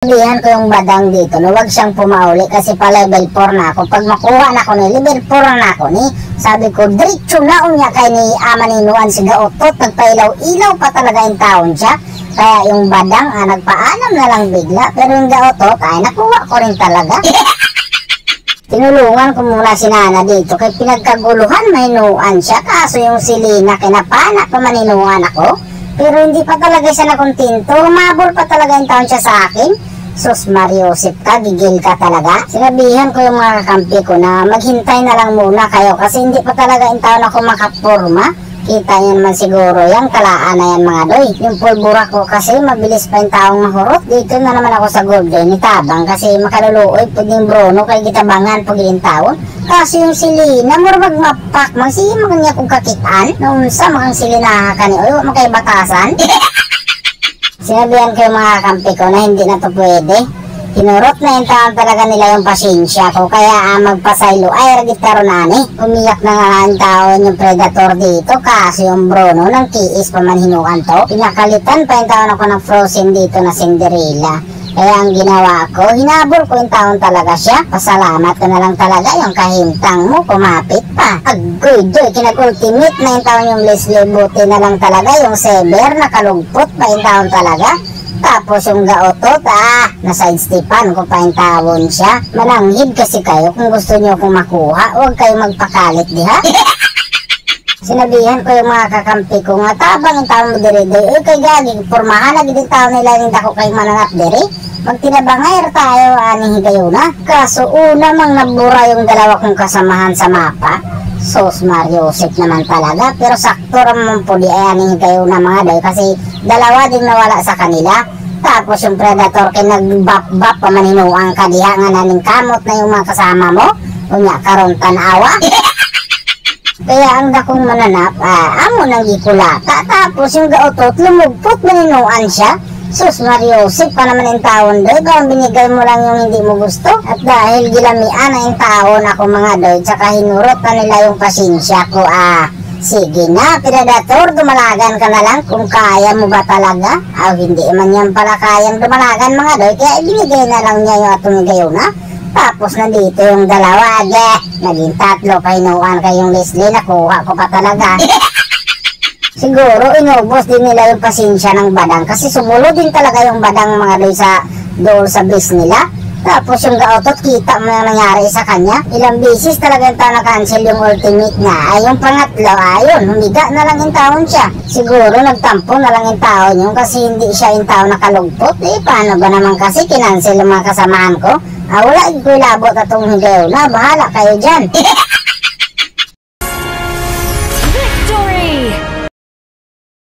Sabihan ko yung badang dito na wag siyang pumauli kasi pa level 4 na ako. Pag makuha na ako ni level 4 na ako ni, sabi ko diretso na unya kay ni amaninuan si Gaotot, nagpailaw-ilaw pa talaga yung taon siya. Kaya yung badang nagpaalam na lang bigla, pero yung Gaotot ay nakuha ko rin talaga. Tinulungan ko muna si Nana dito kay pinagkaguluhan mahinuan siya, kaso yung si Lina kinapana pa maninuan ako. Pero hindi pa talaga siya nakontinto, humabol pa talaga yung taon siya sa akin. Sus Mariosip ka, gigil ka talaga. Sinabihan ko yung mga kakampi ko na maghintay na lang muna kayo kasi hindi pa talaga yung taon ako makapurma. Kita niyo naman siguro yan, kalaan na yan mga doy. Yung pulbura ko kasi mabilis pa yung taong mahurot. Dito na naman ako sa Golden Itabang kasi makaluluoy pwedeng Bruno kay gitabangan pag yung taon. Kasi yung silina, murag mapak, magsima kanya kung kakitaan. Noon sa makang silina ka ni Oy, makay batasan. Sinabihan ko yung mga kampi ko na hindi na to pwede. Hinurot na yung taon talaga nila yung pasensya ko, kaya magpasaylo ay ragitaro nani. Umiyak na nga ang taon yung predator dito kasi yung Bruno nang kiis pa man hinukan to. Pinakalitan pa yung taon ako ng Frozen dito na Cinderella. Kaya ang ginawa ko, hinabol ko yung taon talaga siya. Pasalamat ko na lang talaga yung kahintang mo, kumapit pa. Agoy, doy, kinag-ultimate na yung taon yung Leslie, buti na lang talaga yung Sever, nakalugpot pa yung taon talaga. Tapos yung Gaotot, nasidestepan ko pa yung tawon siya. Mananghid kasi kayo kung gusto nyo kong makuha, huwag kayo magpakalit diha. Sinabihan ko yung mga kakampi ko nga, tabang yung taon mo diri-diri, kay gaging, pormahan na gitong taon nila yung dako kayo mananap diri. Magtinabangayar tayo, anihin kayo na. Kaso una mang nabura yung dalawa kong kasamahan sa mapa. Sos Mariosip naman talaga, pero sakto ramang po di ay anihin kayo na mga doy kasi dalawa din nawala sa kanila. Tapos yung predator kinag-bap-bap pamaninuang kadiha nga naning kamot na yung mga kasama mo. Unya karon tanawa. Kaya ang dakong mananap, amo nang gikulata. Tapos yung Gaotot lumugpot maninuan siya. Sus Mariosip pa naman yung taon doy, parang binigay mo lang yung hindi mo gusto. At dahil gilamian na yung taon ako mga doy, tsaka hinurot na nila yung pasensya ko. Sige na, predator, dumalagan ka na lang kung kaya mo ba talaga. Hindi man yan pala kayang dumalagan mga doy, kaya ibinigay na lang niya yung atumigayo na. Tapos nandito yung dalawa, naging tatlo, kainuan kayong Leslie, nakuha ko pa talaga. Siguro inubos din nila yung pasensya ng badang kasi sumulo din talaga yung badang mga doon sa base nila. Tapos yung Gaotot, kita mo yung nangyari sa kanya. Ilang beses talaga yung taon na-cancel yung ultimate niya. Ay yung pangatlo, ayun, humiga na lang yung taon siya. Siguro nagtampo na lang yung taon yun kasi hindi siya yung taon nakalugpot. Paano ba naman kasi kinancel yung mga kasamahan ko? Wala, ko labot atong higayo na, bahala kayo dyan.